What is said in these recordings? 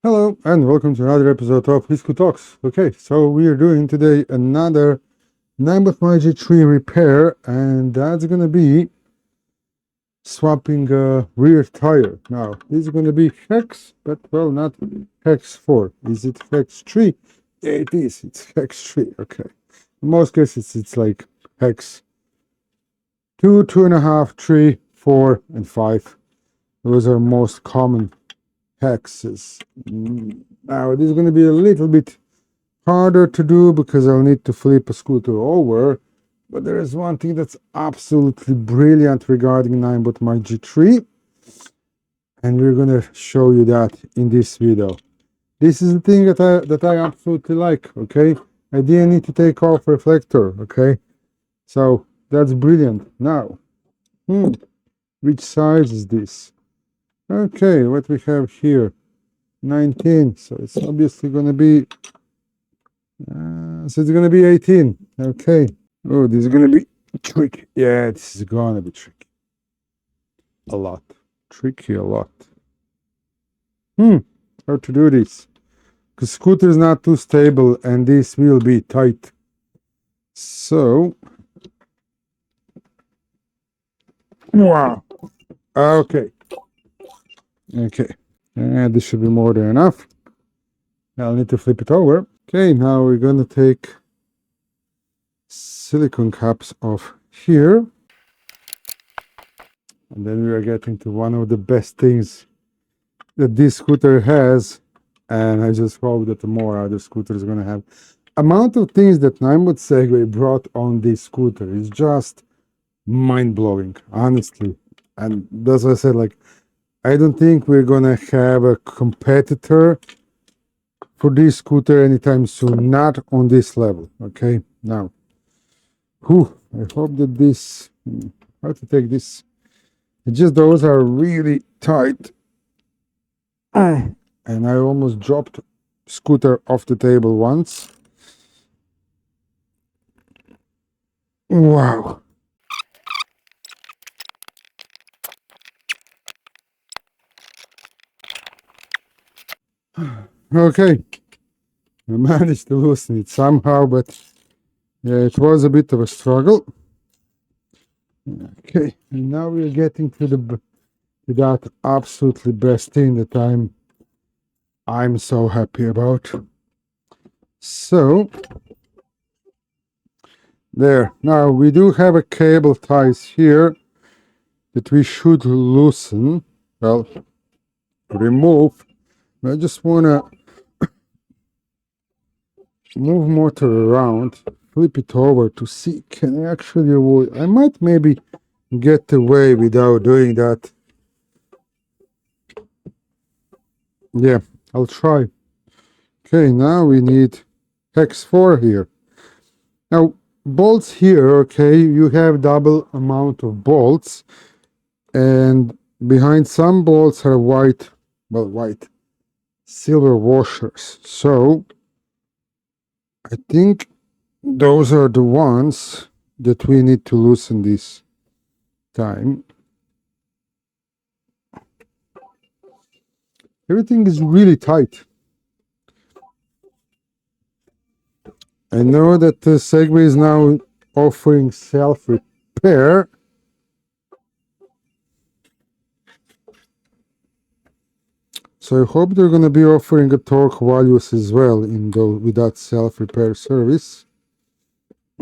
Hello and welcome to another episode of Hisco Talks. Okay, so we are doing today another Ninebot MAX G3 repair, and that's gonna be swapping a rear tire. Now, this is gonna be hex, but well, not hex 4. Is it hex 3? Yeah, it is. It's hex 3. Okay. In most cases, it's like hex 2, 2.5, 3, 4, and 5. Those are most common hexes. Now, this is going to be a little bit harder to do because I'll need to flip a scooter over. But there is one thing that's absolutely brilliant regarding Ninebot MAX G3, and we're going to show you that in this video. This is the thing that I absolutely like. Okay, I didn't need to take off reflector. Okay, so that's brilliant. Now, which size is this? Okay, what we have here, 19. So it's obviously going to be. So it's going to be 18. Okay. Oh, this is going to be tricky. Yeah, this is going to be tricky. A lot. Tricky a lot. How to do this? Because scooter is not too stable and this will be tight. So. Wow. Okay. Okay. This should be more than enough. I'll need to flip it over. Okay, now we're going to take silicone caps off here. And then we are getting to one of the best things that this scooter has, and I just hope that the more other scooters are going to have. Amount of things that Ninebot Segway brought on this scooter is just mind-blowing, honestly. And that's what I said, like, I don't think we're going to have a competitor for this scooter anytime soon, not on this level. Okay, now, I hope that this, how to take this, just those are really tight. And I almost dropped scooter off the table once. Wow. Okay. I managed to loosen it somehow, but yeah, it was a bit of a struggle. Okay, and now we're getting to that absolutely best thing that I'm so happy about. So there. Now we do have a cable ties here that we should loosen. Well, remove. I just wanna move motor around, flip it over to see can I actually avoid. I might maybe get away without doing that. Yeah, I'll try. Okay, now we need hex 4 here. Now bolts here, okay, you have double amount of bolts, and behind some bolts are white silver washers. So I think those are the ones that we need to loosen this time. Everything is really tight. I know that the Segway is now offering self-repair. So I hope they're going to be offering a torque values as well with that self-repair service.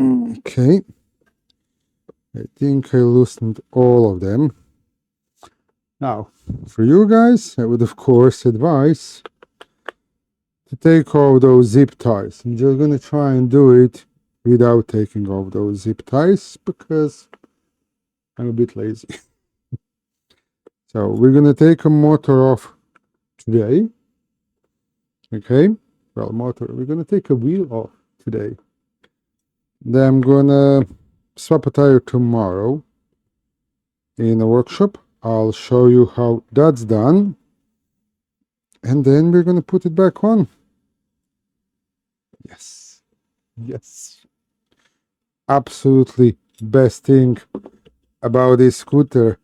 Okay. I think I loosened all of them. Now, for you guys, I would of course advise to take off those zip ties. I'm just going to try and do it without taking off those zip ties because I'm a bit lazy. So we're going to take a motor off today. Okay. Well, we're going to take a wheel off today. Then I'm going to swap a tire tomorrow in a workshop. I'll show you how that's done. And then we're going to put it back on. Yes. Yes. Absolutely best thing about this scooter.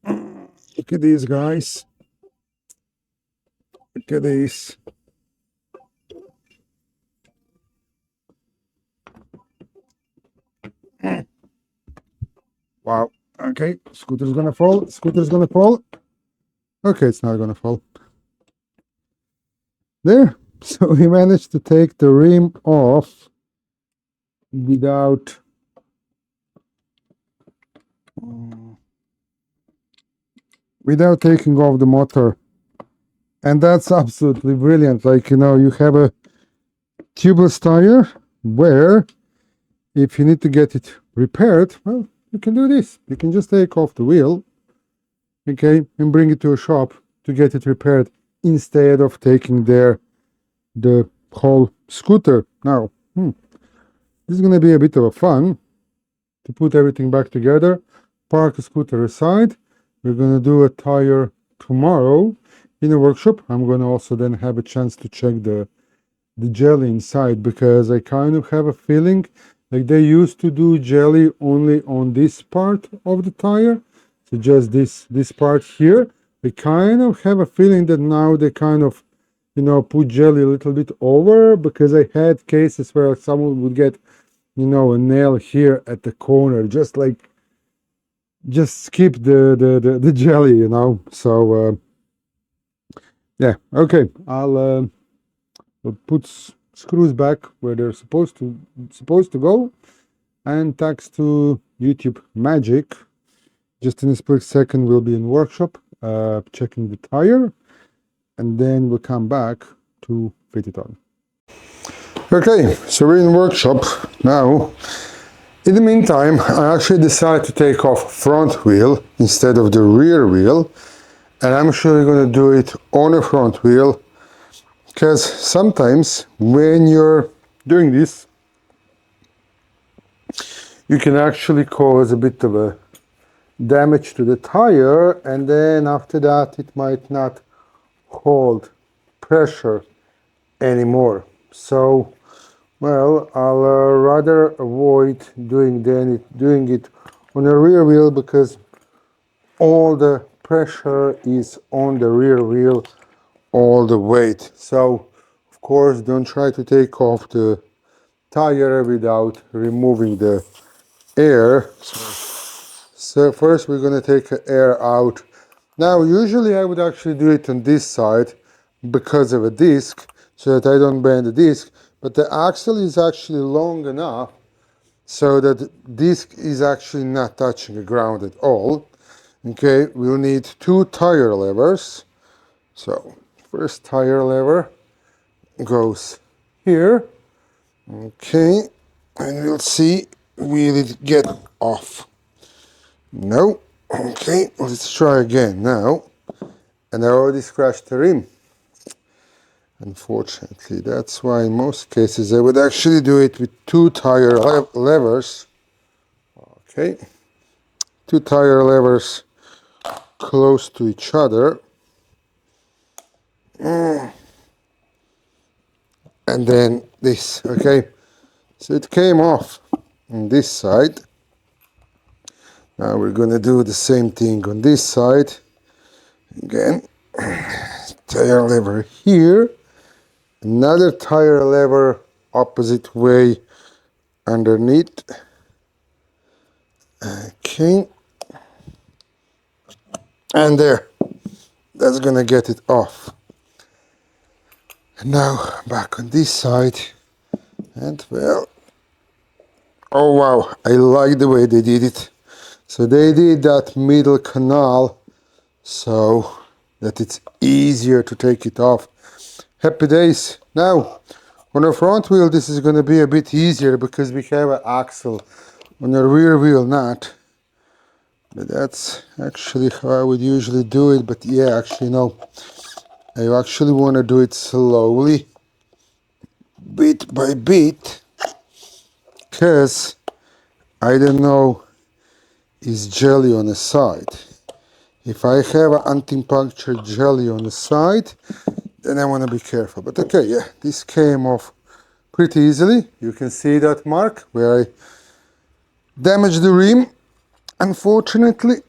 Look at these guys. Look at this. Wow. Okay, scooter's gonna fall. Scooter's gonna fall. Okay, it's not gonna fall. There. So we managed to take the rim off without taking off the motor. And that's absolutely brilliant. Like, you have a tubeless tire where if you need to get it repaired, well, you can do this. You can just take off the wheel, okay, and bring it to a shop to get it repaired instead of taking the whole scooter. Now, this is going to be a bit of a fun to put everything back together, park the scooter aside. We're going to do a tire tomorrow in a workshop. I'm going to also then have a chance to check the jelly inside, because I kind of have a feeling like they used to do jelly only on this part of the tire, so just this part here. I kind of have a feeling that now they kind of put jelly a little bit over, because I had cases where someone would get a nail here at the corner, just skip the jelly, so yeah. Okay, I'll put screws back where they're supposed to go, and thanks to YouTube magic, just in a split second we'll be in workshop checking the tire, and then we'll come back to fit it on. Okay, so we're in workshop now. In the meantime, I actually decided to take off front wheel instead of the rear wheel, and I'm actually going to do it on a front wheel, because sometimes when you're doing this, you can actually cause a bit of a damage to the tire, and then after that it might not hold pressure anymore. So, well, I'll rather avoid doing it on the rear wheel, because all the pressure is on the rear wheel, all the weight. So, of course, don't try to take off the tire without removing the air. So first we're going to take the air out. Now, usually I would actually do it on this side because of a disc, so that I don't bend the disc, but the axle is actually long enough so that the disc is actually not touching the ground at all. Okay, we'll need 2 tire levers. So first tire lever goes here. Okay, and we'll see, will it get off? No. Okay, let's try again now. And I already scratched the rim, unfortunately. That's why in most cases I would actually do it with 2 tire levers. Okay, 2 tire levers close to each other. And then this, okay. So it came off on this side. Now we're going to do the same thing on this side. Again, tire lever here. Another tire lever opposite way underneath. Okay. And there. That's going to get it off. And now back on this side. And well, oh wow, I like the way they did it. So they did that middle canal so that it's easier to take it off. Happy days. Now, on the front wheel this is going to be a bit easier because we have an axle. On the rear wheel not. But that's actually how I would usually do it. But yeah, actually no. I actually want to do it slowly, bit by bit, because I don't know, is jelly on the side. If I have an anti-puncture jelly on the side, then I want to be careful. But okay, yeah, this came off pretty easily. You can see that mark where I damaged the rim, unfortunately.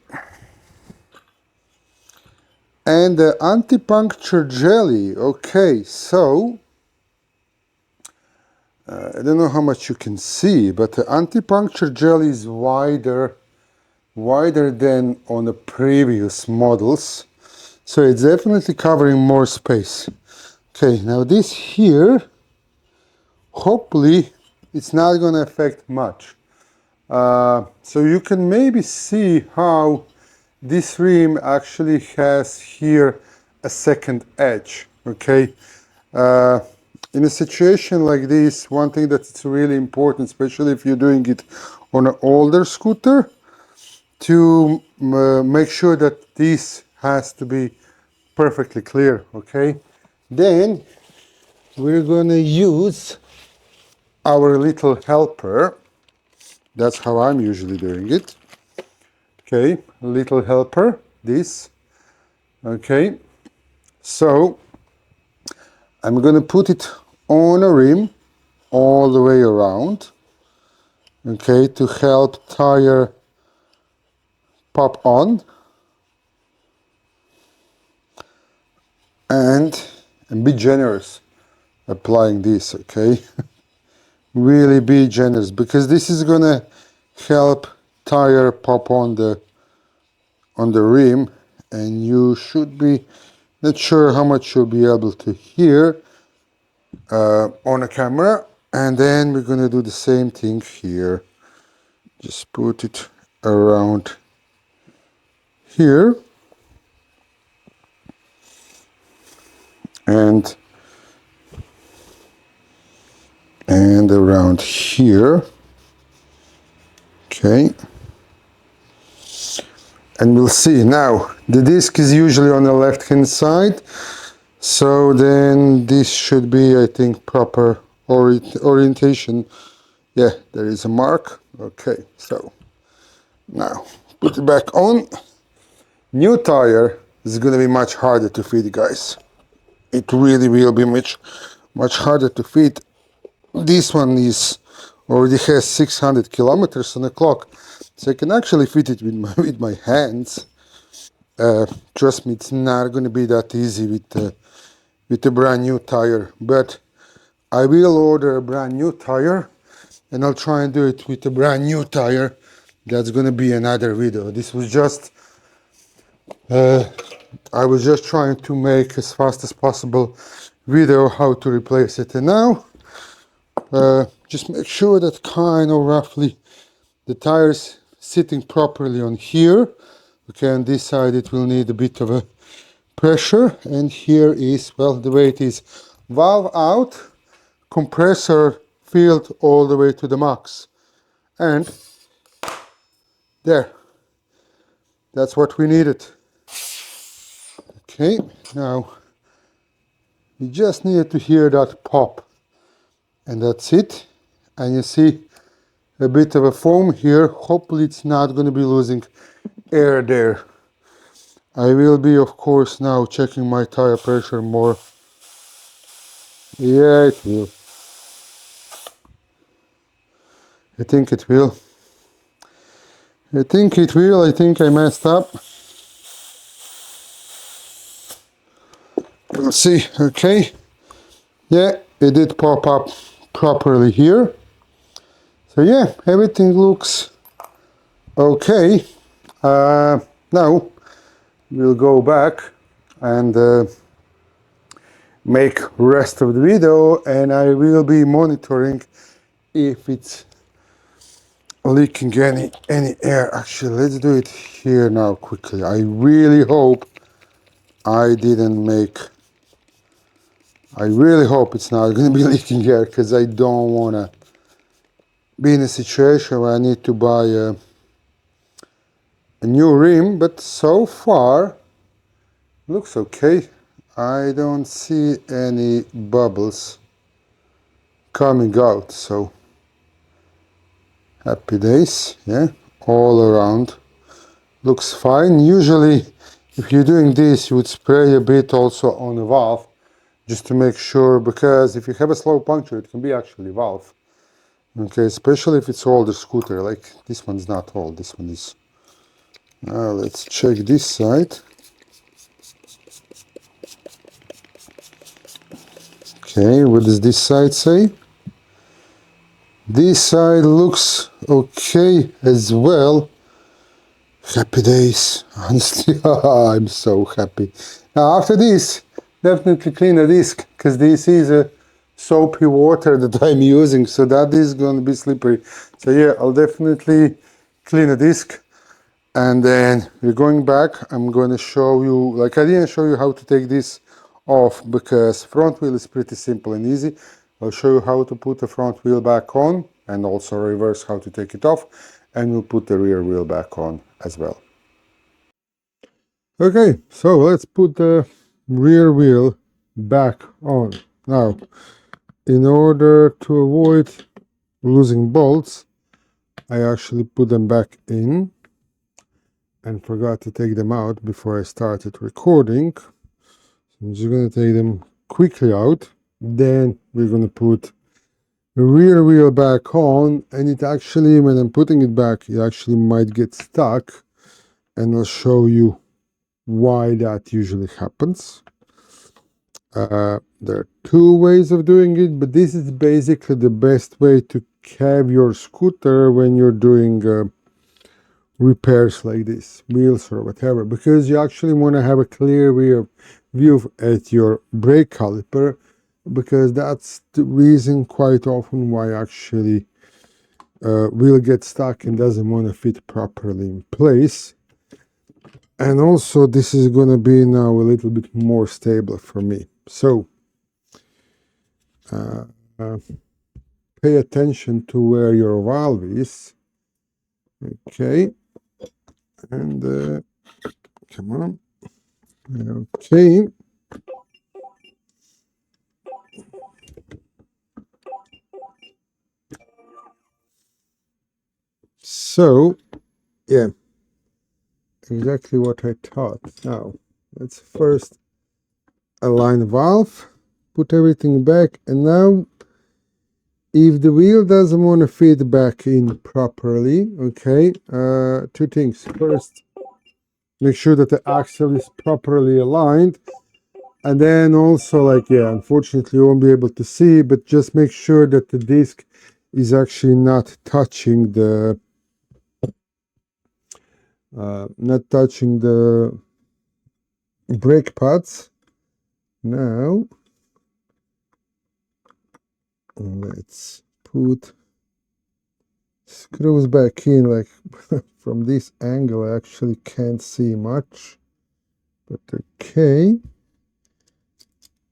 And the anti-puncture jelly. Okay, so I don't know how much you can see, but the anti-puncture jelly is wider than on the previous models, so it's definitely covering more space. Okay, now this here, hopefully it's not going to affect much. So you can maybe see how this rim actually has here a second edge. Okay, uh, in a situation like this, one thing that's really important, especially if you're doing it on an older scooter, to make sure that this has to be perfectly clear. Okay, then we're gonna use our little helper. That's how I'm usually doing it. Okay, little helper, this. Okay, so I'm gonna put it on a rim all the way around. Okay, to help tire pop on, and be generous applying this. Okay, really be generous, because this is gonna help tire pop on the rim, and you should be not sure how much you'll be able to hear on a camera. And then we're gonna do the same thing here. Just put it around here and around here. Okay, and we'll see. Now the disc is usually on the left hand side, so then this should be, I think, proper orientation. Yeah, there is a mark. Okay, so now put it back on. New tire is going to be much harder to fit, guys. It really will be much harder to fit. This one is already has 600 kilometers on the clock, so I can actually fit it with my hands. Trust me, it's not going to be that easy with a brand new tire, but I will order a brand new tire, and I'll try and do it with a brand new tire. That's going to be another video. This was just I was just trying to make as fast as possible video how to replace it. And now just make sure that kind of roughly the tires sitting properly on here. Okay, on this side it will need a bit of a pressure, and here is, well, the way it is, valve out, compressor filled all the way to the max, and there, that's what we needed. Okay, now we just needed to hear that pop, and that's it. And you see a bit of a foam here. Hopefully it's not going to be losing air there. I will be, of course, now checking my tire pressure more. Yeah, it will. I think it will. I think it will. I think I messed up. We'll see. Okay. Yeah, it did pop up properly here. So yeah, everything looks okay. Now we'll go back and make rest of the video, and I will be monitoring if it's leaking any air. Actually, let's do it here now quickly. I really hope I didn't make, I really hope it's not going to be leaking air, because I don't want to be in a situation where I need to buy a new rim. But so far looks okay. I don't see any bubbles coming out, so happy days. Yeah, all around looks fine. Usually if you're doing this, you would spray a bit also on the valve, just to make sure, because if you have a slow puncture, it can be actually valve. Okay, especially if it's older scooter, like this one's not old, this one is. Now let's check this side. Okay, what does this side say? This side looks okay as well. Happy days, honestly. I'm so happy. Now after this, definitely clean the disc, because this is a soapy water that I'm using, so that is going to be slippery. So yeah, I'll definitely clean the disc. And then we're going back. I'm going to show you, like I didn't show you how to take this off because front wheel is pretty simple and easy. I'll show you how to put the front wheel back on and also reverse how to take it off. And we'll put the rear wheel back on as well. Okay, so let's put the rear wheel back on. Now, in order to avoid losing bolts, I actually put them back in and forgot to take them out before I started recording. So I'm just going to take them quickly out. Then we're going to put the rear wheel back on, and it actually, when I'm putting it back, it actually might get stuck, and I'll show you why that usually happens. There are two ways of doing it, but this is basically the best way to have your scooter when you're doing repairs like this, wheels or whatever, because you actually want to have a clear view at your brake caliper, because that's the reason quite often why actually wheel gets stuck and doesn't want to fit properly in place. And also this is going to be now a little bit more stable for me. So pay attention to where your valve is. Okay, and come on. Okay. So, yeah, exactly what I thought. Now, let's first align the valve, put everything back, and now, if the wheel doesn't want to fit back in properly, okay, two things. First, make sure that the axle is properly aligned, and then also, like, yeah, unfortunately you won't be able to see, but just make sure that the disc is actually not touching the brake pads. Now let's put screws back in. Like from this angle I actually can't see much, but okay,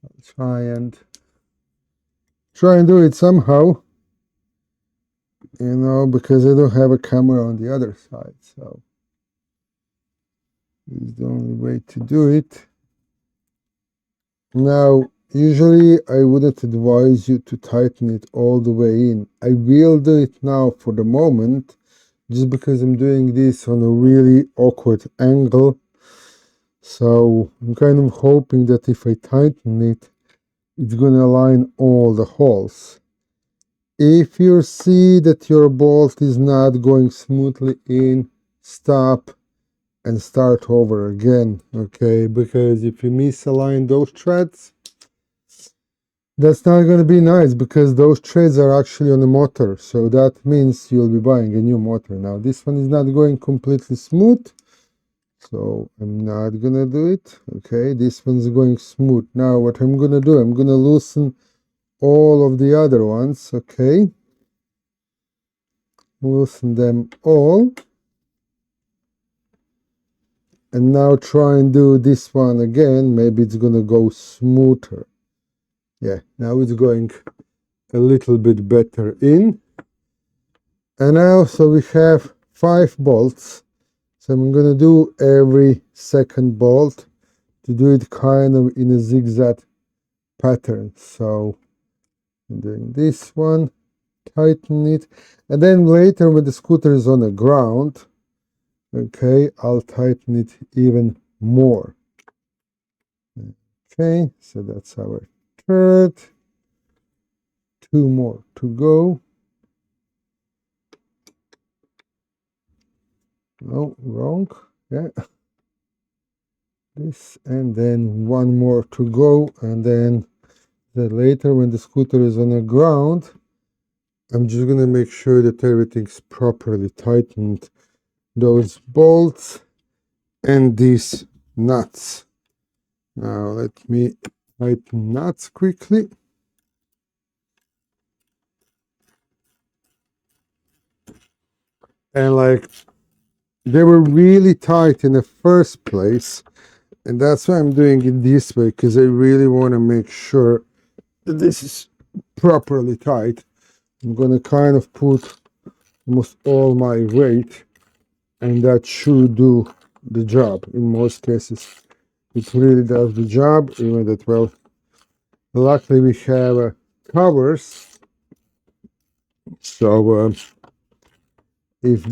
I'll try and do it somehow, you know, because I don't have a camera on the other side, so this is the only way to do it. Now, usually I wouldn't advise you to tighten it all the way in. I will do it now for the moment, just because I'm doing this on a really awkward angle. So I'm kind of hoping that if I tighten it, it's going to align all the holes. If you see that your bolt is not going smoothly in, stop and start over again, okay? Because if you misalign those threads, that's not going to be nice, because those threads are actually on the motor. So that means you'll be buying a new motor. Now this one is not going completely smooth, so I'm not gonna do it. Okay, this one's going smooth. Now what I'm gonna do, I'm gonna loosen all of the other ones. Okay, loosen them all, and now try and do this one again. Maybe it's gonna go smoother. Yeah, now it's going a little bit better in. And now, so we have 5 bolts. So I'm gonna do every second bolt to do it kind of in a zigzag pattern. So I'm doing this one, tighten it, and then later when the scooter is on the ground, okay, I'll tighten it even more. Okay, so that's our third. 2 more to go. No, wrong. Yeah. This, and then 1 more to go, and then Then later when the scooter is on the ground, I'm just gonna make sure that everything's properly tightened. Those bolts and these nuts. Now let me tighten nuts quickly. And like, they were really tight in the first place, and that's why I'm doing it this way, because I really want to make sure that this is properly tight. I'm gonna kind of put almost all my weight, and that should do the job. In most cases it really does the job, even that, well, luckily we have covers, so if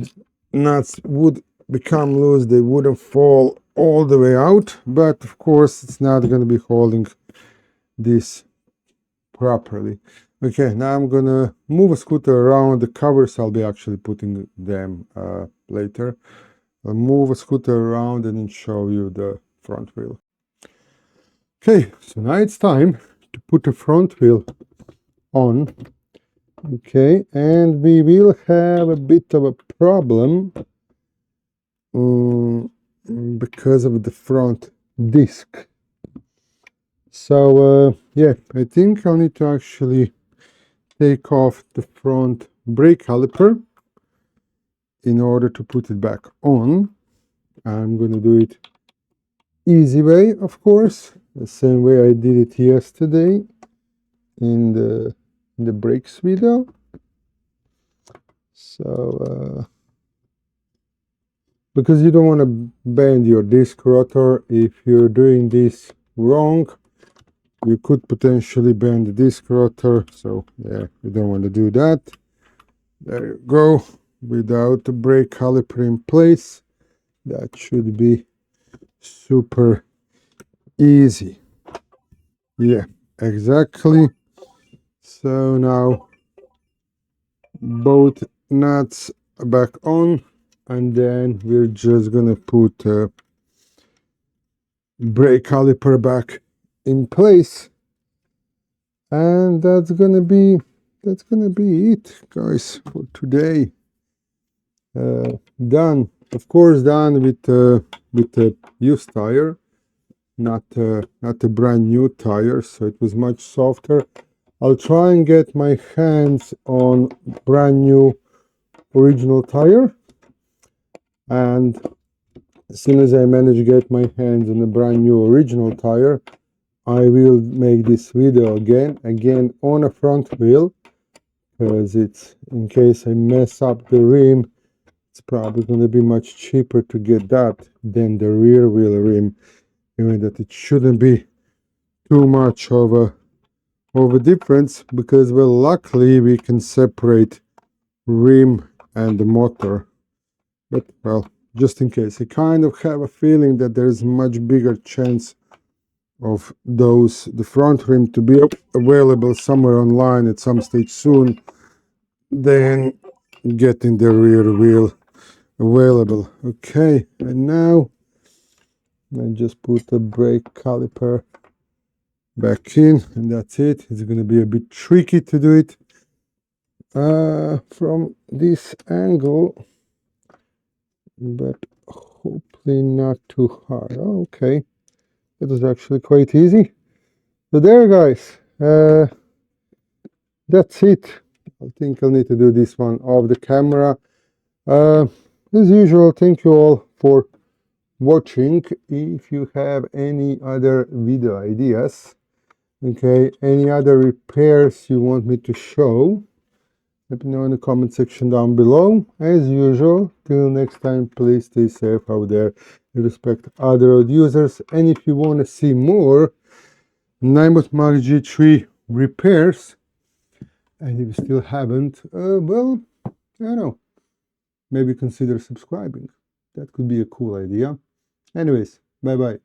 nuts would become loose, they wouldn't fall all the way out, but of course it's not going to be holding this properly. Okay, now I'm gonna move a scooter around. The covers I'll be actually putting them later. I'll move a scooter around and then show you the front wheel. Okay, so now it's time to put the front wheel on. Okay, and we will have a bit of a problem because of the front disc. So yeah, I think I'll need to actually take off the front brake caliper in order to put it back on. I'm going to do it easy way, of course, the same way I did it yesterday in the brakes video. So because you don't want to bend your disc rotor. If you're doing this wrong, you could potentially bend the disc rotor, so yeah, you don't want to do that. There you go. Without the brake caliper in place, that should be super easy. Yeah, exactly. So now both nuts back on, and then we're just gonna put brake caliper back in place, and that's gonna be it, guys, for today. Done, of course, done with a used tire, not a brand new tire, so it was much softer. I'll try and get my hands on brand new original tire, and as soon as I manage to get my hands on a brand new original tire, I will make this video again on a front wheel, because it's, in case I mess up the rim, it's probably going to be much cheaper to get that than the rear wheel rim, even that it shouldn't be too much of a difference, because, well, luckily we can separate rim and the motor. But, well, just in case, I kind of have a feeling that there's much bigger chance of the front rim to be available somewhere online at some stage soon than getting the rear wheel available. Okay, and now I just put the brake caliper back in, and that's it. It's going to be a bit tricky to do it from this angle, but hopefully not too hard. Oh, okay, it was actually quite easy. So there, guys, that's it. I think I'll need to do this one off the camera. As usual, thank you all for watching. If you have any other video ideas, okay, any other repairs you want me to show, let me know in the comment section down below. As usual, till next time, please stay safe out there and respect other road users. And if you want to see more Ninebot MAX G3 repairs, and if you still haven't, well, I don't know, maybe consider subscribing. That could be a cool idea. Anyways, bye bye.